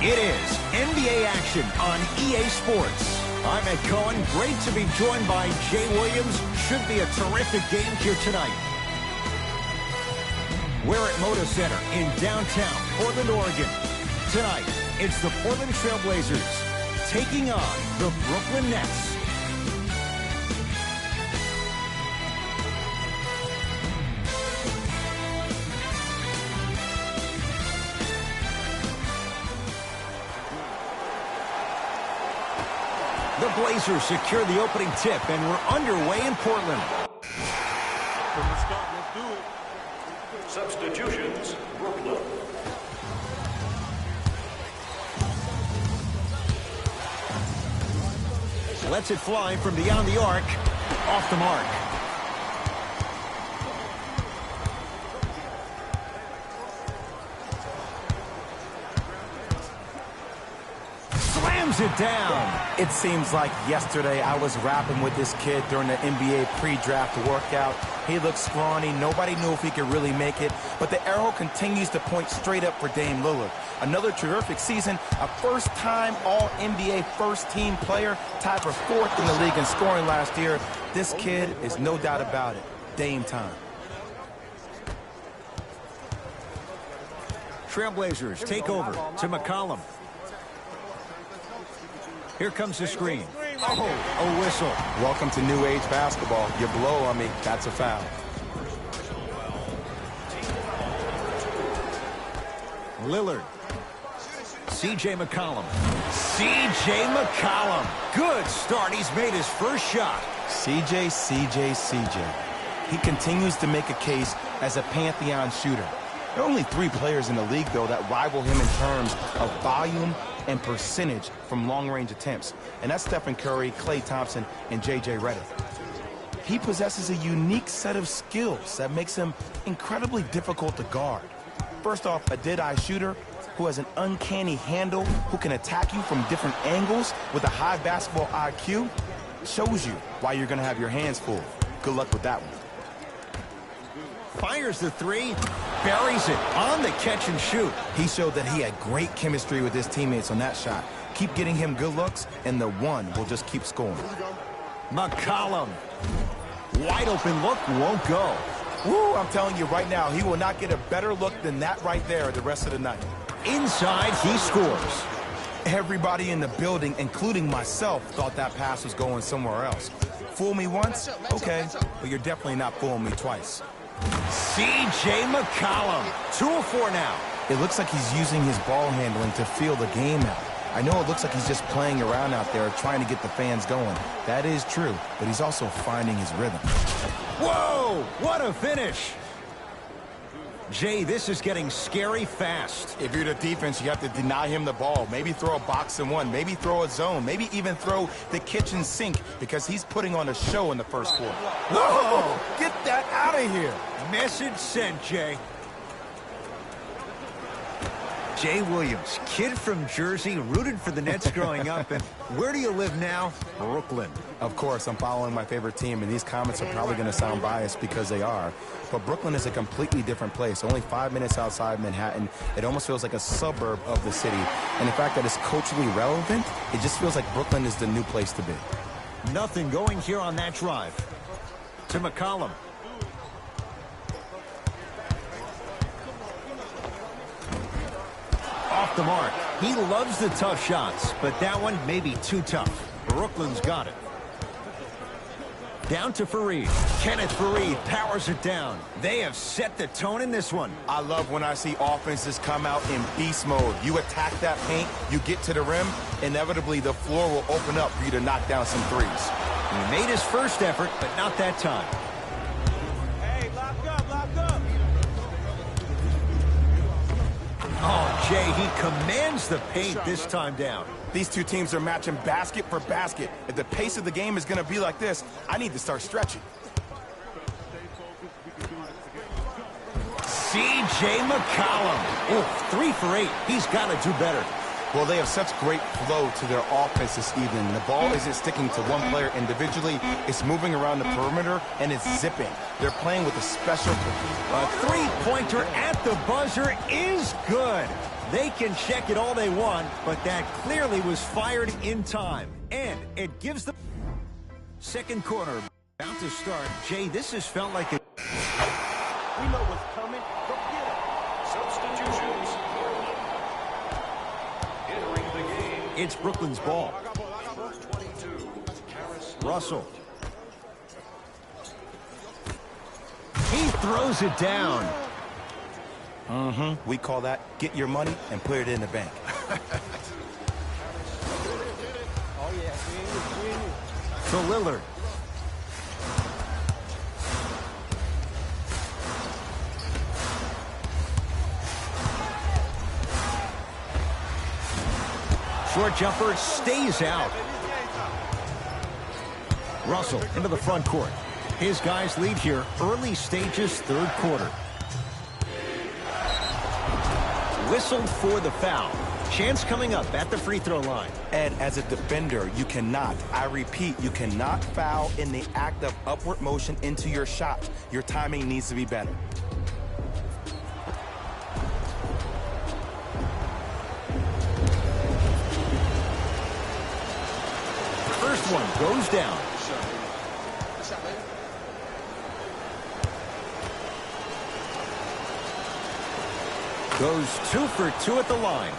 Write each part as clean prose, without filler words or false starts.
It is NBA action on EA Sports. I'm Ed Cohen. Great to be joined by Jay Williams. Should be a terrific game here tonight. We're at Moda Center in downtown Portland, Oregon. Tonight, it's the Portland Trail Blazers taking on the Brooklyn Nets. The Blazers secure the opening tip, and we're underway in Portland. From the start, let's do it. Substitutions, Brooklyn. Lets it fly from beyond the arc. Off the mark. Slams it down. It seems like yesterday I was rapping with this kid during the NBA pre-draft workout. He looked scrawny. Nobody knew if he could really make it. But the arrow continues to point straight up for Dame Lillard. Another terrific season. A first-time All-NBA first-team player. Tied for 4th in the league in scoring last year. This kid is no doubt about it. Dame time. Trailblazers take over to McCollum. Here comes the screen. Oh, a whistle. Welcome to New Age basketball. You blow on me, that's a foul. Lillard. C.J. McCollum. C.J. McCollum. Good start. He's made his first shot. C.J. He continues to make a case as a pantheon shooter. There are only 3 players in the league, though, that rival him in terms of volume and percentage from long-range attempts. And that's Stephen Curry, Klay Thompson, and J.J. Redick. He possesses a unique set of skills that makes him incredibly difficult to guard. First off, a dead-eye shooter who has an uncanny handle, who can attack you from different angles with a high basketball IQ, shows you why you're going to have your hands full. Good luck with that one. Fires the 3, buries it on the catch and shoot. He showed that he had great chemistry with his teammates on that shot. Keep getting him good looks, and the one will just keep scoring. McCollum. Wide open look, won't go. Woo, I'm telling you right now, he will not get a better look than that right there the rest of the night. Inside, he scores. Everybody in the building, including myself, thought that pass was going somewhere else. Fool me once? Okay, but you're definitely not fooling me twice. C.J. McCollum, 2 of 4 now. It looks like he's using his ball handling to feel the game out. I know it looks like he's just playing around out there trying to get the fans going. That is true, but he's also finding his rhythm. Whoa, what a finish. Jay, this is getting scary fast. If you're the defense, you have to deny him the ball. Maybe throw a box and one. Maybe throw a zone. Maybe even throw the kitchen sink because he's putting on a show in the first quarter. Whoa! Get that out of here. Message sent, Jay. Jay Williams, kid from Jersey, rooted for the Nets growing up. And where do you live now? Brooklyn. Of course, I'm following my favorite team, and these comments are probably going to sound biased because they are. But Brooklyn is a completely different place. Only 5 minutes outside Manhattan. It almost feels like a suburb of the city. And the fact that it's culturally relevant, it just feels like Brooklyn is the new place to be. Nothing going here on that drive. To McCollum. Off the mark. He loves the tough shots, but that one may be too tough. Brooklyn's got it. Down to Fareed. Kenneth Fareed powers it down. They have set the tone in this one. I love when I see offenses come out in beast mode. You attack that paint, you get to the rim, inevitably the floor will open up for you to knock down some threes. He made his first effort, but not that time. Hey, lock up, lock up. Oh, Jay, he commands the paint this time down. These two teams are matching basket for basket. If the pace of the game is going to be like this, I need to start stretching. C.J. McCollum. Oh, 3 for 8. He's got to do better. Well, they have such great flow to their offense this evening. The ball isn't sticking to one player individually. It's moving around the perimeter, and it's zipping. They're playing with a special... A three-pointer at the buzzer is good. They can check it all they want, but that clearly was fired in time. And it gives the second quarter about to start. Jay, this has felt like a... We know what's coming. Go get it. Substitutions. Entering the game. It's Brooklyn's ball. Number 22. Russell. He throws it down. We call that get your money and put it in the bank. To Lillard. Short jumper stays out. Russell into the front court. His guys lead here, early stages, third quarter. Whistled for the foul. Chance coming up at the free throw line. Ed, as a defender, you cannot, I repeat, you cannot foul in the act of upward motion into your shot. Your timing needs to be better. First one goes down. Goes 2 for 2 at the line.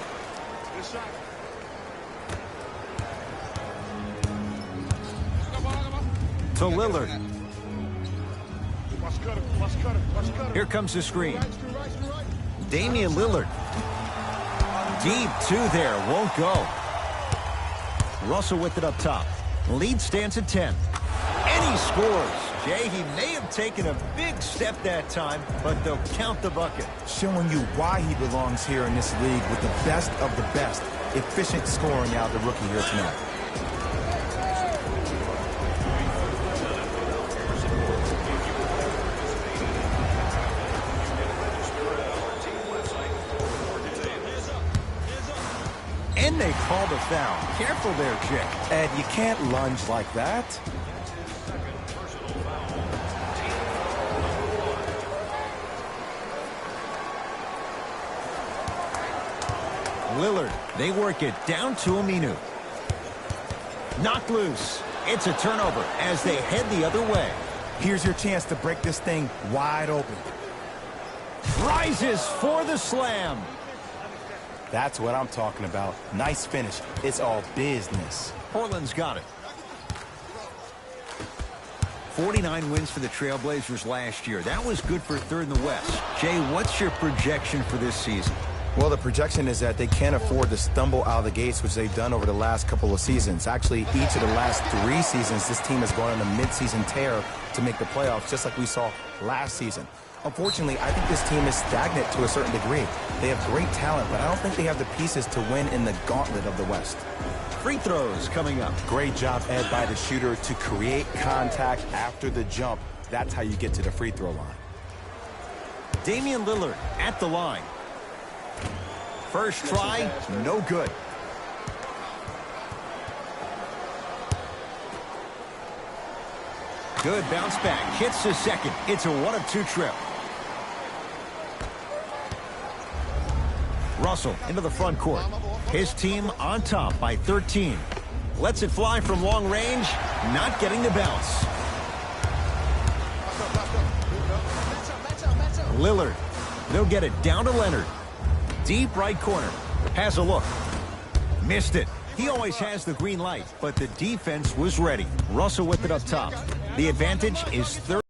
To Lillard. Here comes the screen. Damian Lillard. Deep 2 there. Won't go. Russell with it up top. Lead stands at 10. And he scores. Jay, he may have taken a big step that time, but they'll count the bucket. Showing you why he belongs here in this league with the best of the best. Efficient scoring out of the rookie here tonight. And they call the foul. Careful there, Jay. Ed, you can't lunge like that. Lillard, they work it down to Aminu. Knocked loose. It's a turnover as they head the other way. Here's your chance to break this thing wide open. Rises for the slam. That's what I'm talking about. Nice finish. It's all business. Portland's got it. 49 wins for the Trailblazers last year. That was good for third in the West. Jay, what's your projection for this season? Well, the projection is that they can't afford to stumble out of the gates, which they've done over the last couple of seasons. Actually, each of the last 3 seasons, this team has gone on a mid-season tear to make the playoffs, just like we saw last season. Unfortunately, I think this team is stagnant to a certain degree. They have great talent, but I don't think they have the pieces to win in the gauntlet of the West. Free throws coming up. Great job, Ed, by the shooter to create contact after the jump. That's how you get to the free throw line. Damian Lillard at the line. First try, no good. Good bounce back. Hits the second. It's a 1 of 2 trip. Russell into the front court. His team on top by 13. Lets it fly from long range. Not getting the bounce. Lillard. They'll get it down to Leonard. Deep right corner. Has a look. Missed it. He always has the green light, but the defense was ready. Russell with it up top. The advantage is 30.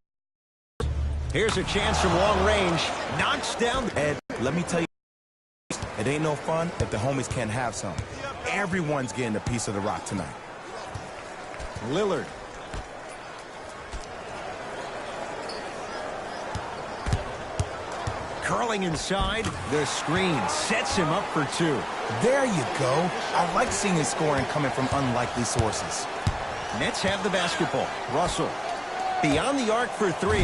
Here's a chance from long range. Knocks down. Ed, let me tell you, it ain't no fun if the homies can't have some. Everyone's getting a piece of the rock tonight. Lillard. Curling inside. The screen sets him up for 2. There you go. I like seeing his scoring coming from unlikely sources. Nets have the basketball. Russell. Beyond the arc for 3.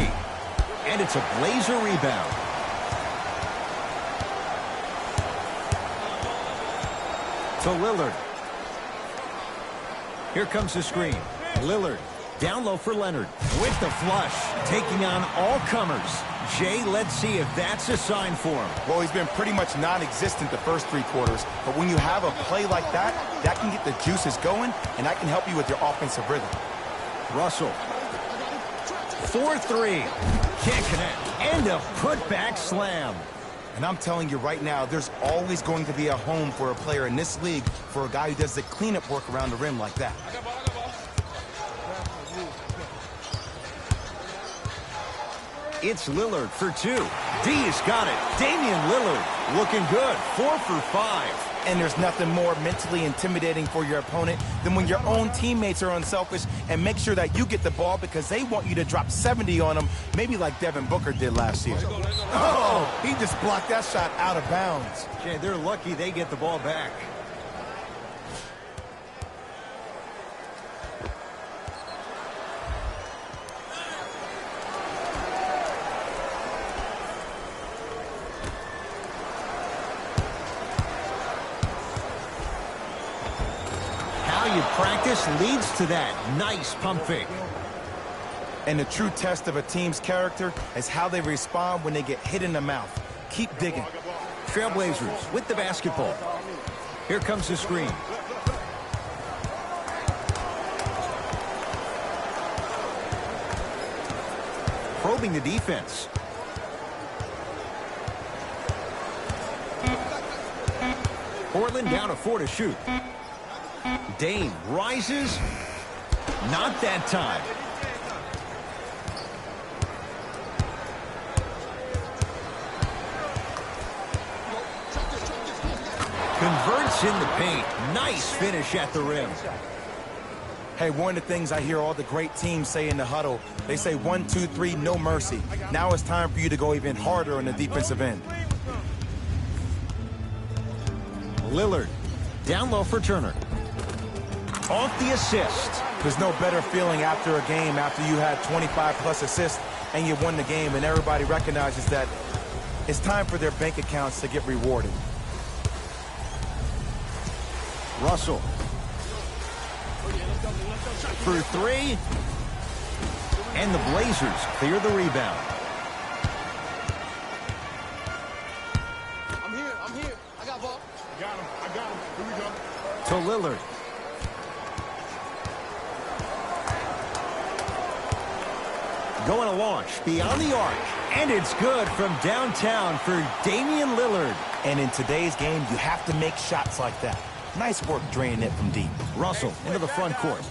And it's a Blazer rebound. To Lillard. Here comes the screen. Lillard. Down low for Leonard. With the flush. Taking on all comers. Jay, let's see if that's a sign for him. Well, he's been pretty much non-existent the first 3 quarters, but when you have a play like that, that can get the juices going, and that can help you with your offensive rhythm. Russell. 4-3. Can't connect. And a putback slam. And I'm telling you right now, there's always going to be a home for a player in this league for a guy who does the cleanup work around the rim like that. It's Lillard for 2. D's got it. Damian Lillard looking good. 4 for 5. And there's nothing more mentally intimidating for your opponent than when your own teammates are unselfish and make sure that you get the ball because they want you to drop 70 on them, maybe like Devin Booker did last year. Oh, he just blocked that shot out of bounds. Jay, they're lucky they get the ball back. You practice leads to that. Nice pump fake. And the true test of a team's character is how they respond when they get hit in the mouth. Keep digging. Trailblazers with the basketball. Here comes the screen. Probing the defense. Portland down to 4 to shoot. Dame rises. Not that time. Converts in the paint. Nice finish at the rim. Hey, one of the things I hear all the great teams say in the huddle, they say 1, 2, 3, no mercy. Now it's time for you to go even harder on the defensive end. Lillard down low for Turner. Off the assist. There's no better feeling after a game after you had 25-plus assists and you won the game and everybody recognizes that it's time for their bank accounts to get rewarded. Russell. For 3. And the Blazers clear the rebound. I'm here. I got ball. I got him. Here we go. To Lillard. Going to launch beyond the arc. And it's good from downtown for Damian Lillard. And in today's game, you have to make shots like that. Nice work draining it from deep. Russell into the front court.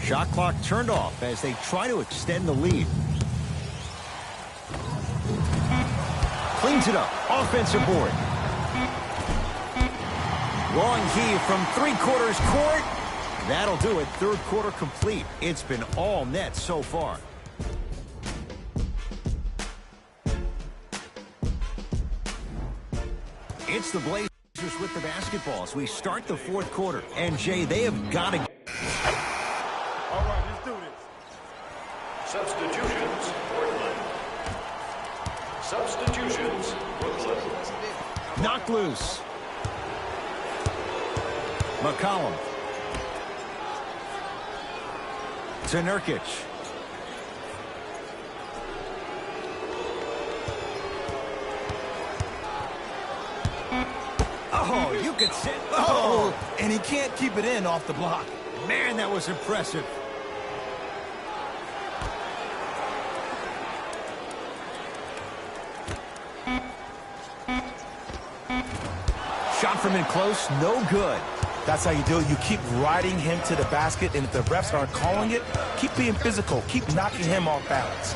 Shot clock turned off as they try to extend the lead. Cleans it up. Offensive board. Long heave from 3/4 court. That'll do it. 3rd quarter complete. It's been all net so far. It's the Blazers with the basketball as we start the 4th quarter. And, Jay, they have got to... All right, let's do this. Substitutions, Portland. Substitutions, Brooklyn. Knocked loose. McCollum. To Nurkic. Oh, you could sit. Oh, and he can't keep it in off the block. Man, that was impressive. Shot from in close, no good. That's how you do it. You keep riding him to the basket, and if the refs aren't calling it, keep being physical. Keep knocking him off balance.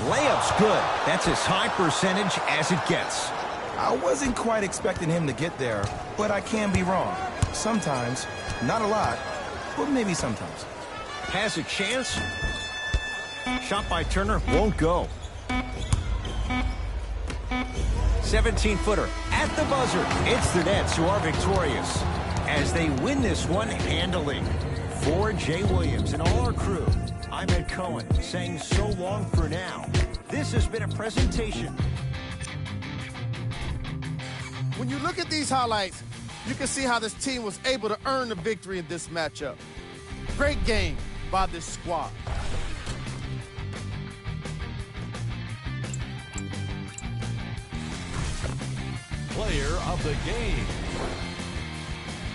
Layup's good. That's as high percentage as it gets. I wasn't quite expecting him to get there, but I can be wrong. Sometimes, not a lot, but maybe sometimes. Has a chance. Shot by Turner won't go. 17-footer at the buzzer. It's the Nets who are victorious as they win this one handily. For Jay Williams and all our crew, I'm Ed Cohen saying so long for now. This has been a presentation. When you look at these highlights, you can see how this team was able to earn the victory in this matchup. Great game by this squad. player of the game.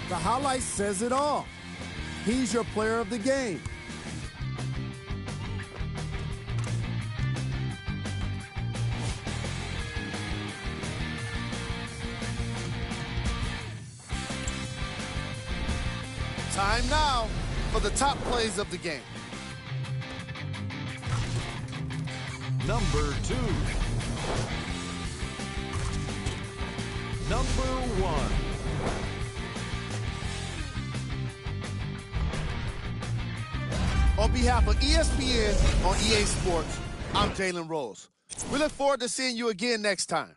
The highlight says it all. He's your player of the game. Time now for the top plays of the game. Number 2. Number 1. On behalf of ESPN on EA Sports, I'm Jalen Rose. We look forward to seeing you again next time.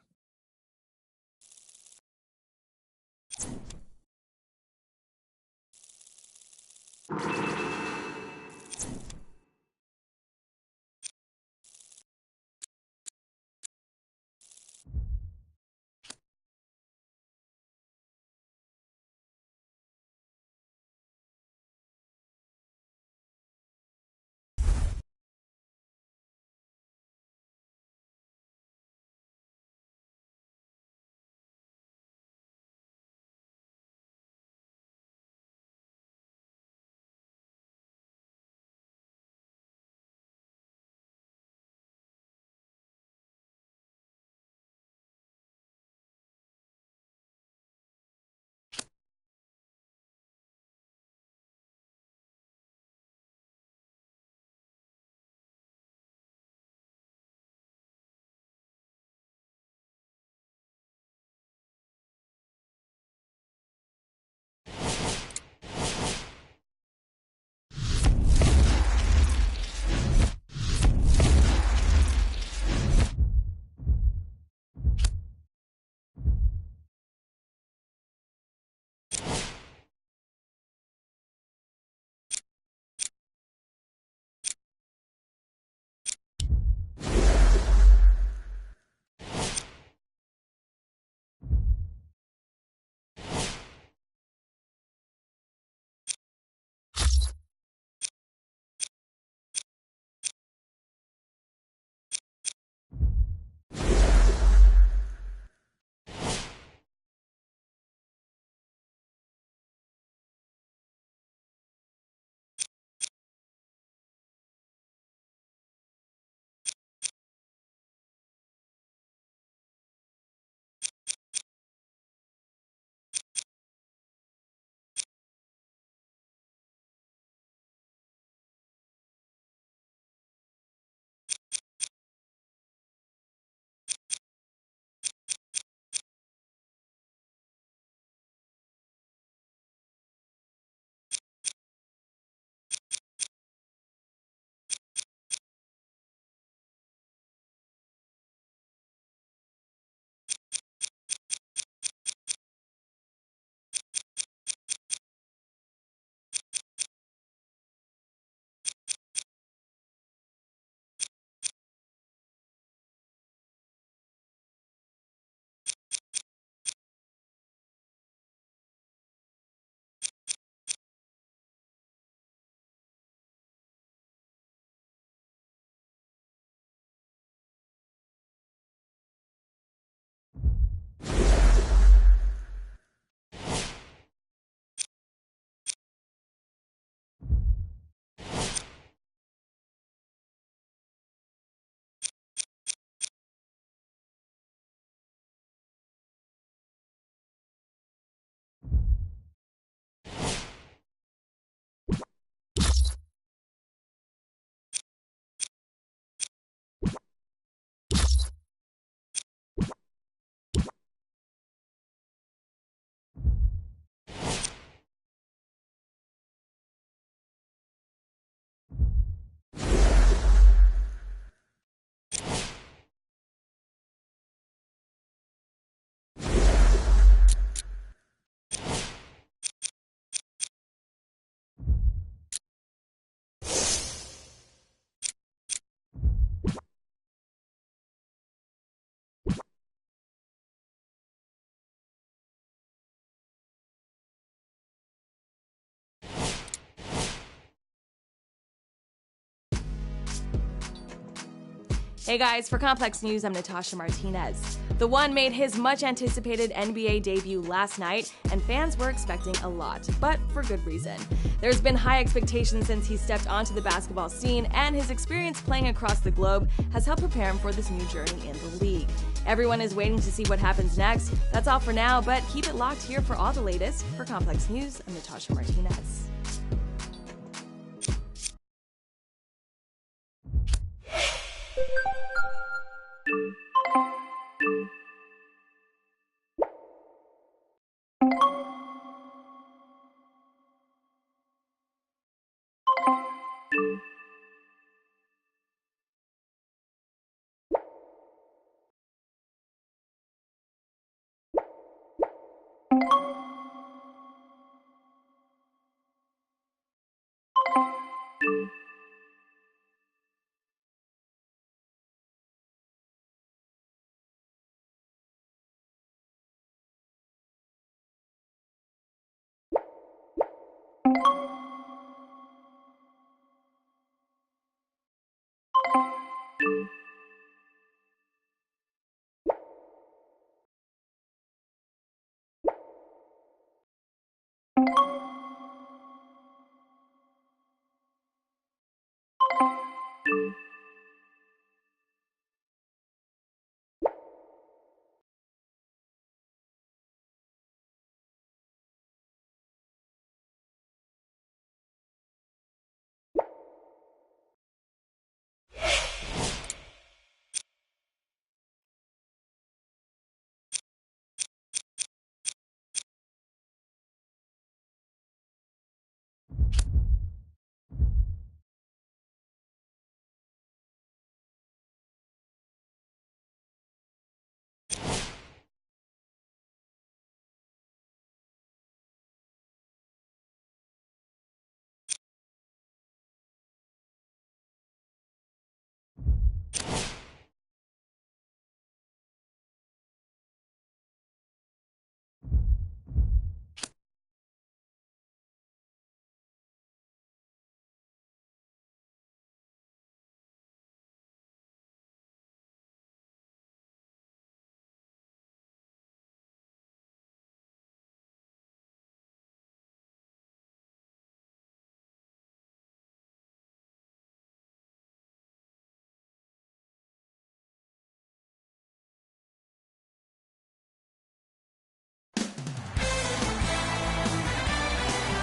Hey guys, for Complex News, I'm Natasha Martinez. The One made his much-anticipated NBA debut last night, and fans were expecting a lot, but for good reason. There's been high expectations since he stepped onto the basketball scene, and his experience playing across the globe has helped prepare him for this new journey in the league. Everyone is waiting to see what happens next. That's all for now, but keep it locked here for all the latest. For Complex News, I'm Natasha Martinez.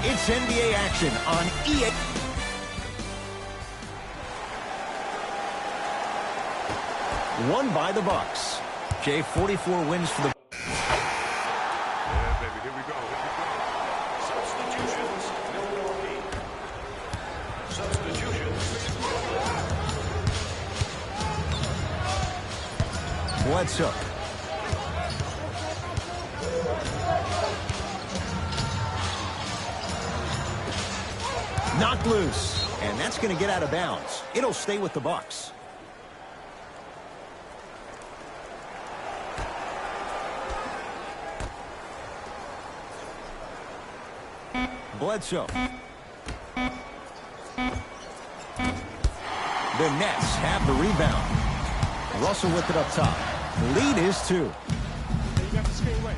It's NBA action on EA. Won by the Bucks. J44 wins for the... Yeah, baby, here we go. Substitutions. Milwaukee. Substitutions. Bledsoe. Knocked loose, and that's going to get out of bounds. It'll stay with the Bucks. Bledsoe. The Nets have the rebound. Russell with it up top. Lead is 2. You got the screen right.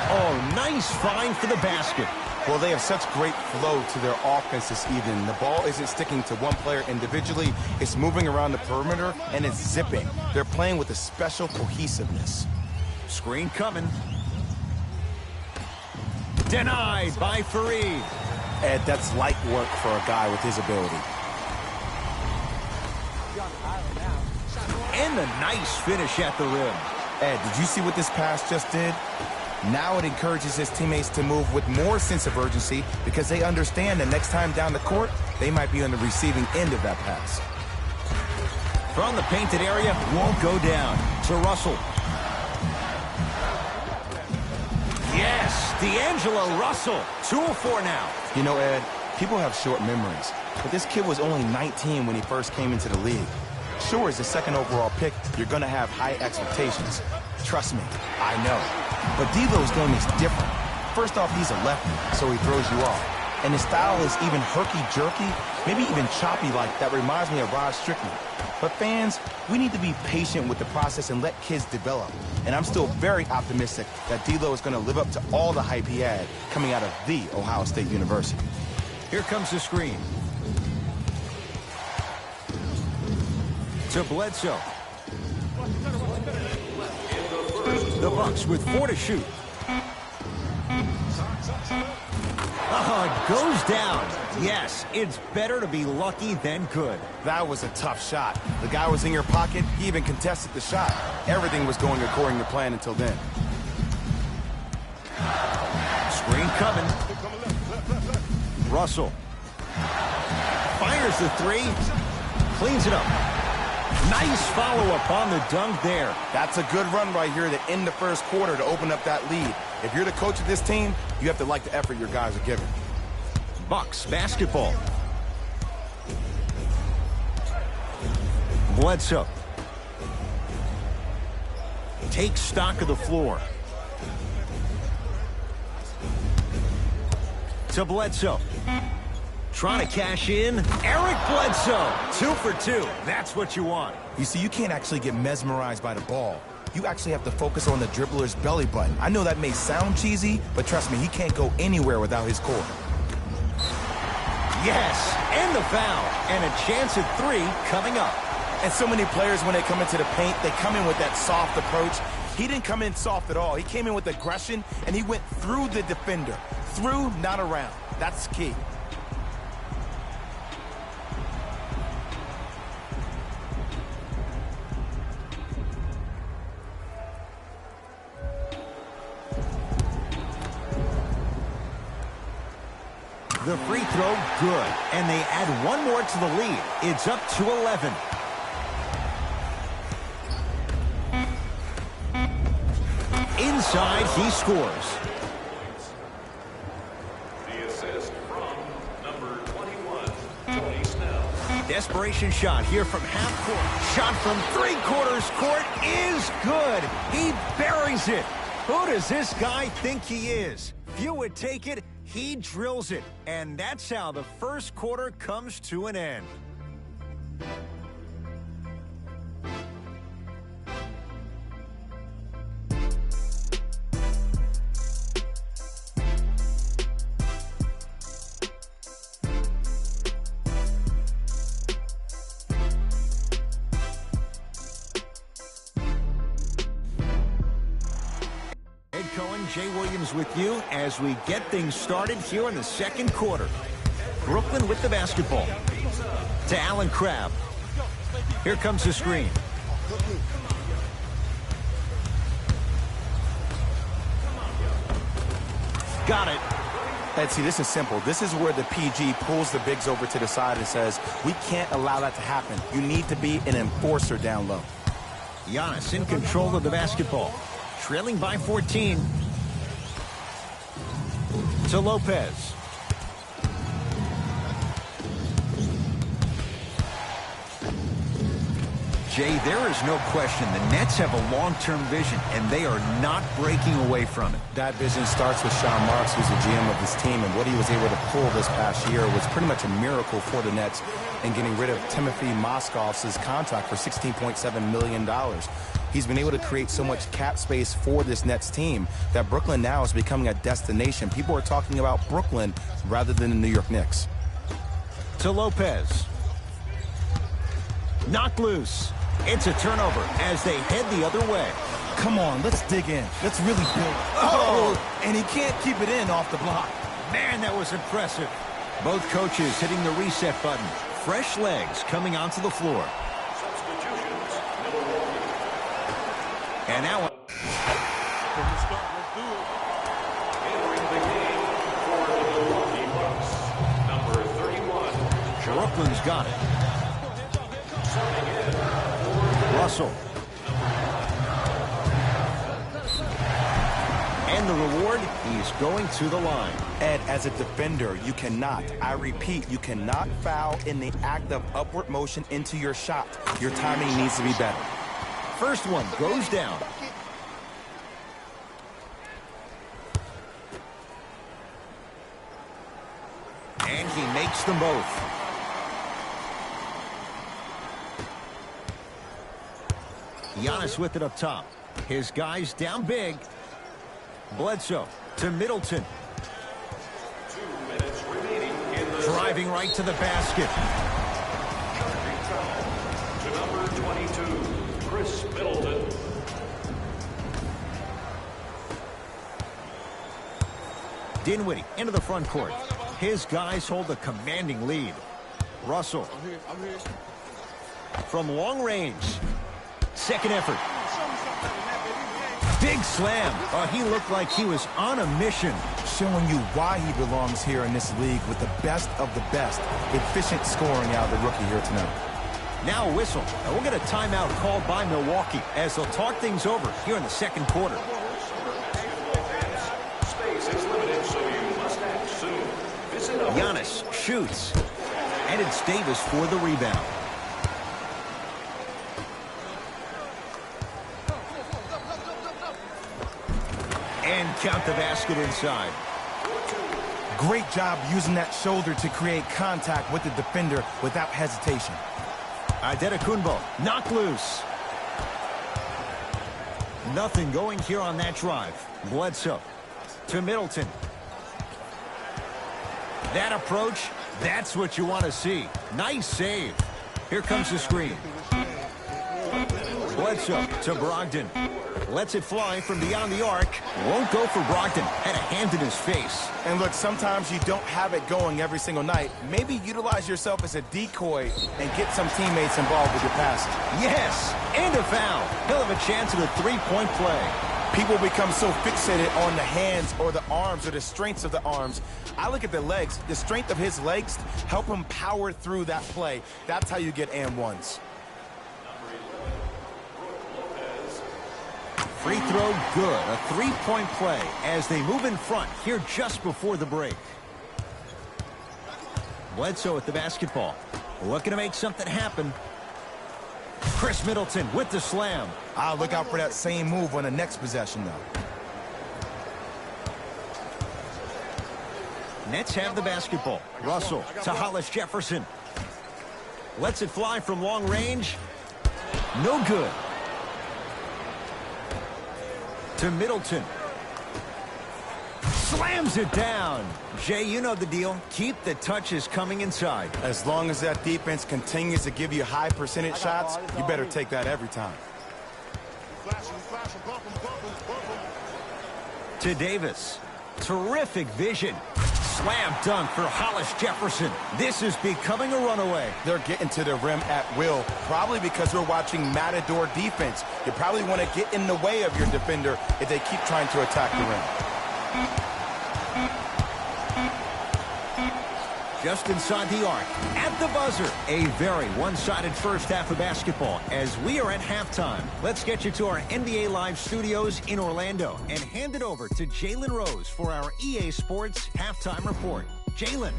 Oh, nice find for the basket. Well, they have such great flow to their offense this evening. The ball isn't sticking to one player individually. It's moving around the perimeter, and it's zipping. They're playing with a special cohesiveness. Screen coming. Denied by Fareed. Ed, that's light work for a guy with his ability. And a nice finish at the rim. Ed, did you see what this pass just did? Now it encourages his teammates to move with more sense of urgency because they understand the next time down the court, they might be on the receiving end of that pass. From the painted area, won't go down. To Russell. Yes, D'Angelo Russell. 2 of 4 now. You know, Ed, people have short memories, but this kid was only 19 when he first came into the league. Sure, as the second overall pick, you're going to have high expectations. Trust me, I know. But D'Lo's game is different. First off, he's a lefty, so he throws you off. and his style is even herky-jerky, maybe even choppy like that reminds me of Rod Strickland. But fans, we need to be patient with the process and let kids develop. And I'm still very optimistic that D'Lo is going to live up to all the hype he had coming out of the Ohio State University. Here comes the screen. To Bledsoe. The Bucks with 4 to shoot. Oh, it goes down. Yes, it's better to be lucky than good. That was a tough shot. The guy was in your pocket. He even contested the shot. Everything was going according to plan until then. Screen coming. Russell. Fires the 3. Cleans it up. Nice follow-up on the dunk there. That's a good run right here to end the first quarter to open up that lead. If you're the coach of this team, you have to like the effort your guys are giving. Bucks basketball. Bledsoe. Takes stock of the floor. To Bledsoe. Trying to cash in. Eric Bledsoe. 2 for 2. That's what you want. You see, you can't actually get mesmerized by the ball. You actually have to focus on the dribbler's belly button. I know that may sound cheesy, but trust me, he can't go anywhere without his core. Yes, and the foul. And a chance at 3 coming up. And so many players, when they come into the paint, they come in with that soft approach. He didn't come in soft at all. He came in with aggression, and he went through the defender. Through, not around. That's key. The free throw, good. And they add 1 more to the lead. It's up to 11. Inside, he scores. The assist from number 21, Tony Snell. Desperation shot here from half court. Shot from 3/4 court is good. He buries it. Who does this guy think he is? Few would take it. He drills it. And that's how the first quarter comes to an end. Jay Williams with you as we get things started here in the second quarter. Brooklyn with the basketball. To Allen Crabbe. Here comes the screen. Got it. And see, this is simple. This is where the PG pulls the bigs over to the side and says, we can't allow that to happen. You need to be an enforcer down low. Giannis in control of the basketball. Trailing by 14. To Lopez. Jay, there is no question the Nets have a long-term vision, and they are not breaking away from it. That vision starts with Sean Marks, who's the GM of this team, and what he was able to pull this past year was pretty much a miracle for the Nets in getting rid of Timothy Mozgov's contract for $16.7 million. He's been able to create so much cap space for this Nets team that Brooklyn now is becoming a destination. People are talking about Brooklyn rather than the New York Knicks. To Lopez. Knocked loose. It's a turnover as they head the other way. Come on, let's dig in. Let's really build. Oh, and he can't keep it in off the block. Man, that was impressive. Both coaches hitting the reset button. Fresh legs coming onto the floor. Substitutions. And now From the start, let's do it. Entering the game for the Milwaukee Bucks, number 31, Brooklyn's got it. Russell. And the reward, he's going to the line. Ed, as a defender, you cannot, I repeat, you cannot foul in the act of upward motion into your shot. Your timing needs to be better. First one goes down. He makes them both. Giannis with it up top. His guys down big. Bledsoe to Middleton. 2 minutes remaining in the Driving right to the basket. to number 22, Chris Middleton. Dinwiddie into the front court. His guys hold a commanding lead. Russell from long range. Second effort. Big slam. Oh, he looked like he was on a mission. Showing you why he belongs here in this league with the best of the best. Efficient scoring out of the rookie here tonight. Now a whistle. And we'll get a timeout called by Milwaukee as they'll talk things over here in the second quarter. Space is limited, so you must act soon. Visit Giannis shoots. And it's Davis for the rebound. And count the basket inside. Great job using that shoulder to create contact with the defender without hesitation. Adetokunbo knocked loose. Nothing going here on that drive. Bledsoe to Middleton. That approach, that's what you want to see. Nice save. Here comes the screen. Bledsoe to Brogdon. Lets it fly from beyond the arc. Won't go for Brogdon. Had a hand in his face. And look, sometimes you don't have it going every single night. Maybe utilize yourself as a decoy and get some teammates involved with your passing. Yes, and a foul. He'll have a chance at a three-point play. People become so fixated on the hands or the arms or the strengths of the arms. I look at the legs. The strength of his legs help him power through that play. That's how you get and ones. Free throw good. A three-point play as they move in front here just before the break. Bledsoe with the basketball. Looking to make something happen. Chris Middleton with the slam. I'll look out for that same move on the next possession, though. Nets have the basketball. Russell to Hollis Jefferson. Lets it fly from long range. No good. To Middleton. Slams it down. Jay, you know the deal. Keep the touches coming inside. As long as that defense continues to give you high percentage shots, you better take that every time. To Davis. Terrific vision. Slam dunk for Hollis Jefferson. This is becoming a runaway. They're getting to the rim at will, probably because we're watching Matador defense. You probably want to get in the way of your defender if they keep trying to attack the rim. Just inside the arc, at the buzzer. A very one-sided first half of basketball as we are at halftime. Let's get you to our NBA Live studios in Orlando and hand it over to Jalen Rose for our EA Sports Halftime Report. Jalen.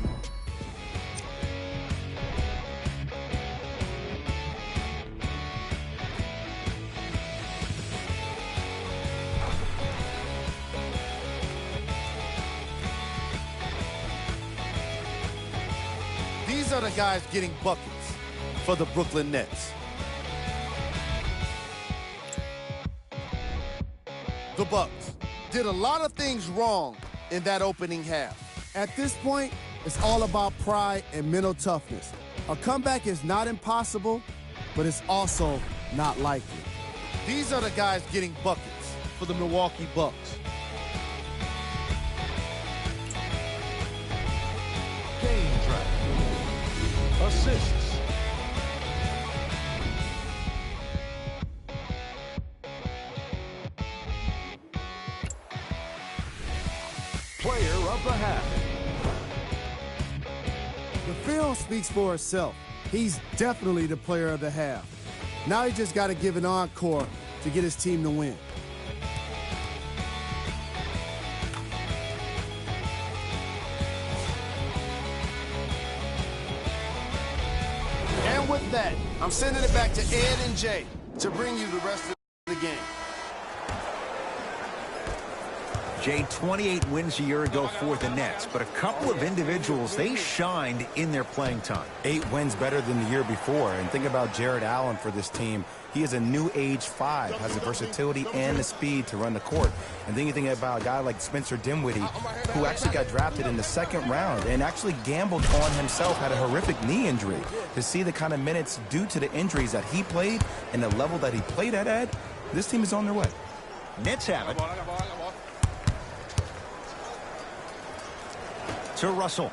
These are the guys getting buckets for the Brooklyn Nets. The Bucks did a lot of things wrong in that opening half. At this point, it's all about pride and mental toughness. A comeback is not impossible, but it's also not likely. These are the guys getting buckets for the Milwaukee Bucks. Game track. Assists. Player of the half. The film speaks for itself. He's definitely the player of the half. Now he just got to give an encore to get his team to win. And with that, I'm sending it back to Ed and Jay to bring you the rest of the game. Jay, 28 wins a year ago for the Nets, but a couple of individuals, they shined in their playing time. 8 wins better than the year before. And think about Jared Allen for this team. He is a new age 5, has the versatility and the speed to run the court. And then you think about a guy like Spencer Dinwiddie, who actually got drafted in the 2nd round and actually gambled on himself, had a horrific knee injury. To see the kind of minutes due to the injuries that he played and the level that he played at, Ed, this team is on their way. Nets have it. To Russell.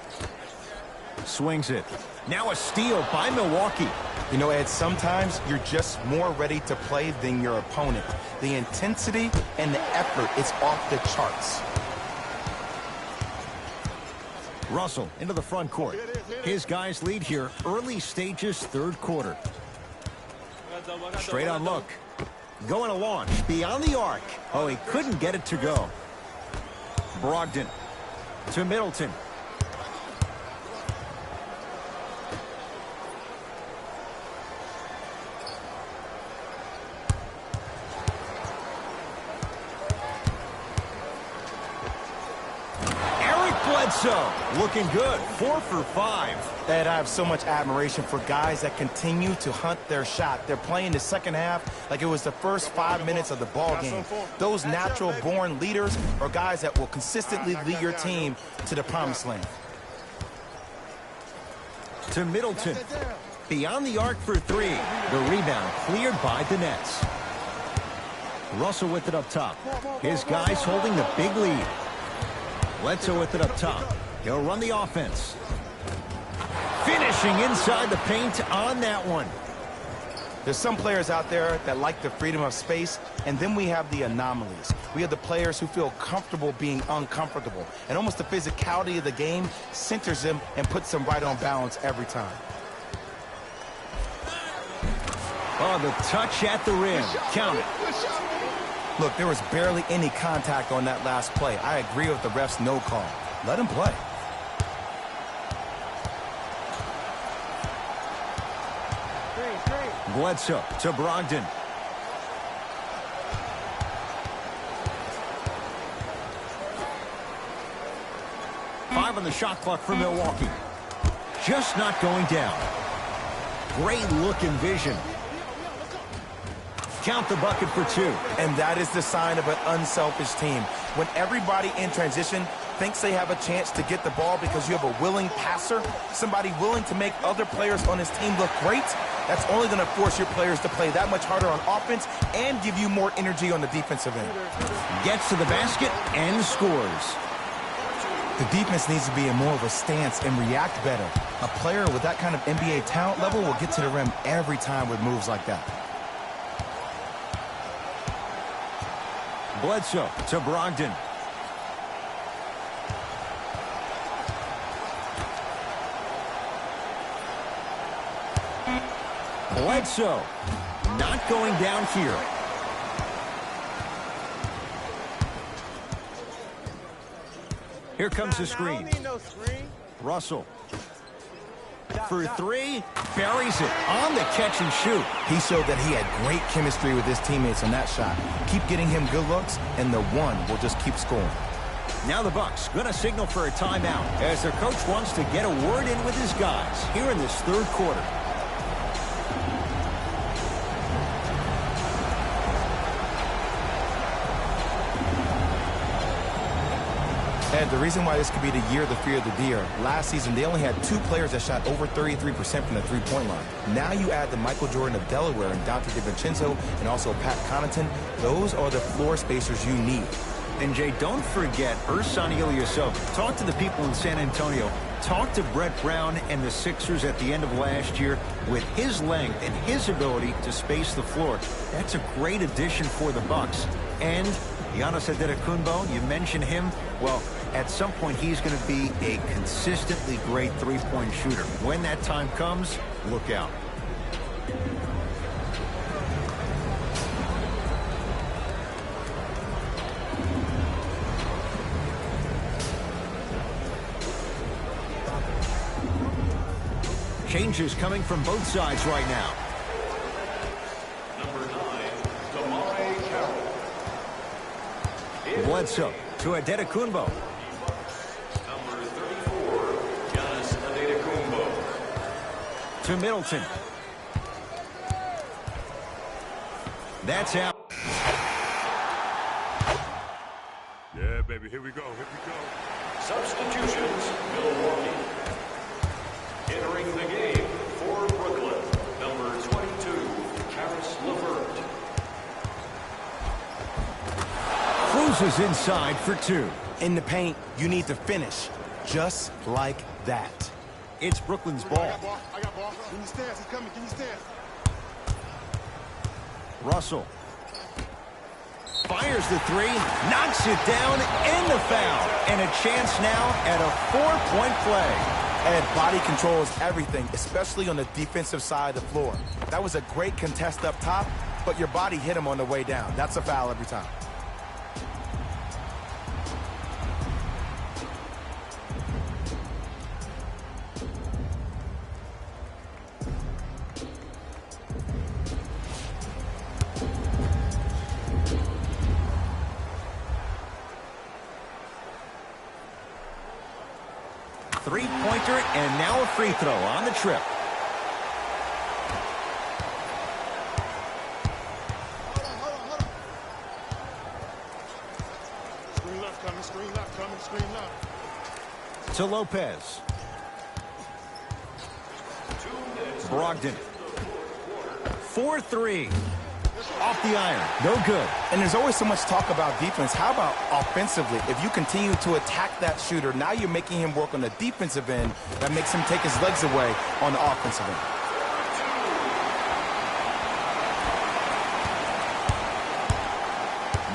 Swings it. Now a steal by Milwaukee. You know, Ed, sometimes you're just more ready to play than your opponent. The intensity and the effort is off the charts. Russell into the front court. His guys lead here early stages, 3rd quarter. Straight on look. Going to launch. Beyond the arc. Oh, he couldn't get it to go. Brogdon to Middleton. Bledsoe looking good. 4 for 5. Ed, I have so much admiration for guys that continue to hunt their shot. They're playing the second half like it was the first 5 minutes of the ball game. Those natural-born leaders are guys that will consistently lead your team to the promised land. To Middleton. Beyond the arc for 3. The rebound cleared by the Nets. Russell with it up top. His guys holding the big lead. Bledsoe with it up top. He'll run the offense. Finishing inside the paint on that one. There's some players out there that like the freedom of space, and then we have the anomalies. We have the players who feel comfortable being uncomfortable, and almost the physicality of the game centers them and puts them right on balance every time. Oh, the touch at the rim. Count it. Look, there was barely any contact on that last play. I agree with the ref's no call. Let him play. Bledsoe to Brogdon. Five on the shot clock for Milwaukee. Just not going down. Great look and vision. Count the bucket for 2. And that is the sign of an unselfish team. When everybody in transition thinks they have a chance to get the ball because you have a willing passer, somebody willing to make other players on his team look great, that's only going to force your players to play that much harder on offense and give you more energy on the defensive end. Gets to the basket and scores. The defense needs to be in more of a stance and react better. A player with that kind of NBA talent level will get to the rim every time with moves like that. Bledsoe to Brogdon. Bledsoe not going down here. Here comes the screen. Russell for 3, buries it on the catch and shoot. He showed that he had great chemistry with his teammates on that shot. Keep getting him good looks, and the one will just keep scoring. Now the Bucks going to signal for a timeout as their coach wants to get a word in with his guys here in this 3rd quarter. Ed, the reason why this could be the year of the fear of the deer, last season they only had 2 players that shot over 33% from the three-point line. Now you add the Michael Jordan of Delaware and Dante DiVincenzo and also Pat Connaughton. Those are the floor spacers you need. And Jay, don't forget Ersan Ilyasova. Talk to the people in San Antonio. Talk to Brett Brown and the Sixers at the end of last year. With his length and his ability to space the floor, that's a great addition for the Bucks. And Giannis Antetokounmpo, you mentioned him. Well, at some point, he's going to be a consistently great three-point shooter. When that time comes, look out. Changes coming from both sides right now. Number 9, DeMar Carroll. Bledsoe To Adetokunbo. Number 34, Giannis Adetokunbo. To Middleton. That's out. Yeah, baby, here we go, here we go. Substitutions, Milwaukee. Entering the game for Brooklyn, number 22, Caris LeVert. Cruises inside for 2. In the paint, you need to finish just like that. It's Brooklyn's I ball. got ball, I got ball. Give me stance, he's coming, give me stance. Russell. Fires the 3, knocks it down, and the foul. And a chance now at a 4-point play. And body control is everything, especially on the defensive side of the floor. That was a great contest up top, but your body hit him on the way down. That's a foul every time. Three-pointer and now a free throw on the trip. Screen left coming, screen left coming, screen left. To Lopez. Brogdon. 4-3. Off the iron. No good. And there's always so much talk about defense. How about offensively? If you continue to attack that shooter, now you're making him work on the defensive end. That makes him take his legs away on the offensive end.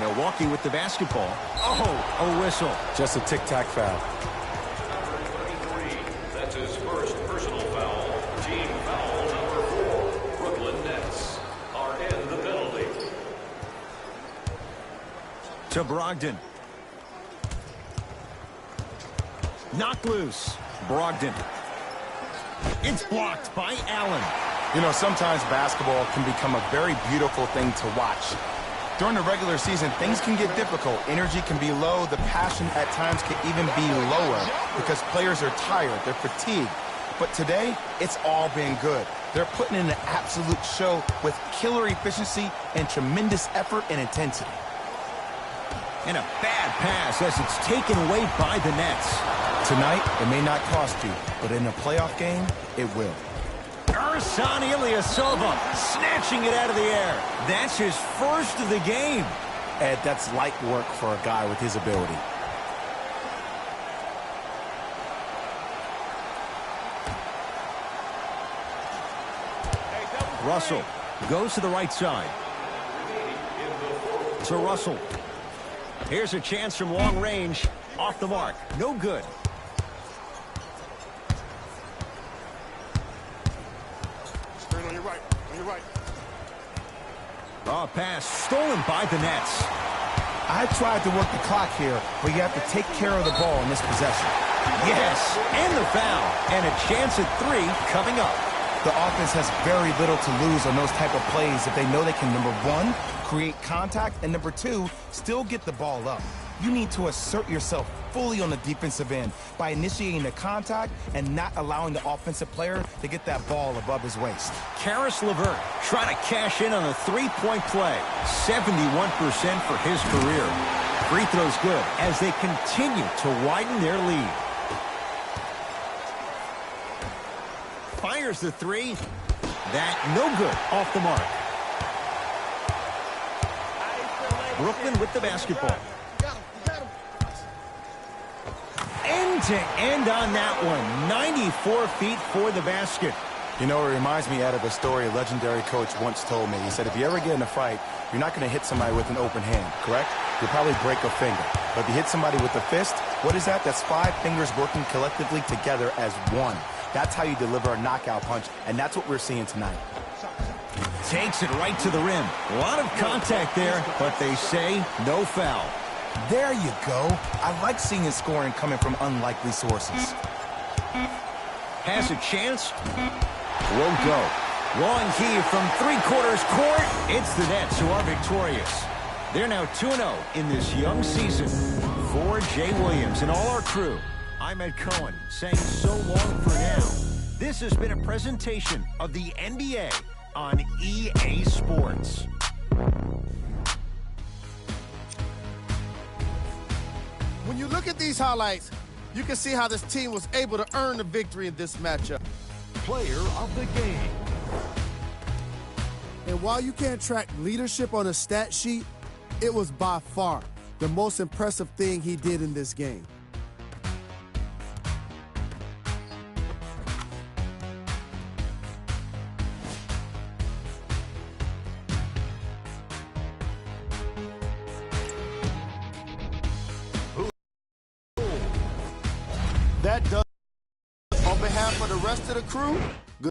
Milwaukee with the basketball. Oh, a whistle. Just a tic-tac foul. Number 23, that's his first personal foul. Team foul number 4. Brooklyn Nets are in the penalty. To Brogdon. Knocked loose. Brogdon. It's blocked by Allen. You know, sometimes basketball can become a very beautiful thing to watch. During the regular season, things can get difficult. Energy can be low. The passion at times can even be lower because players are tired. They're fatigued. But today, it's all been good. They're putting in an absolute show with killer efficiency and tremendous effort and intensity. And a bad pass as it's taken away by the Nets. Tonight, it may not cost you, but in a playoff game, it will. Ersan Ilyasova snatching it out of the air. That's his first of the game. Ed, that's light work for a guy with his ability. Russell goes to the right side. To Russell. Here's a chance from long range. Off the mark. No good. Screen on your right, on your right. Oh, pass stolen by the Nets. I tried to work the clock here, but you have to take care of the ball in this possession. Yes, and the foul. And a chance at 3 coming up. The offense has very little to lose on those type of plays if they know they can, number 1, create contact, and number 2, still get the ball up. You need to assert yourself fully on the defensive end by initiating the contact and not allowing the offensive player to get that ball above his waist. Caris LeVert trying to cash in on a 3-point play. 71% for his career. Free throw's good as they continue to widen their lead. Fires the 3. That no good. Off the mark. Brooklyn with the basketball. End to end on that one. 94 feet for the basket. You know, it reminds me, Ed, of a story a legendary coach once told me. He said, if you ever get in a fight, you're not going to hit somebody with an open hand, correct? You'll probably break a finger. But if you hit somebody with a fist, what is that? That's 5 fingers working collectively together as one. That's how you deliver a knockout punch, and that's what we're seeing tonight. Takes it right to the rim. A lot of contact there, but they say no foul. There you go. I like seeing his scoring coming from unlikely sources. Has a chance. Won't go. Long heave from 3/4 court. It's the Nets who are victorious. They're now 2-0 in this young season. For Jay Williams and all our crew, I'm Ed Cohen saying so long for now. This has been a presentation of the NBA on EA Sports. When you look at these highlights, you can see how this team was able to earn the victory in this matchup. Player of the game. And while you can't track leadership on a stat sheet, it was by far the most impressive thing he did in this game. That does, on behalf of the rest of the crew, good.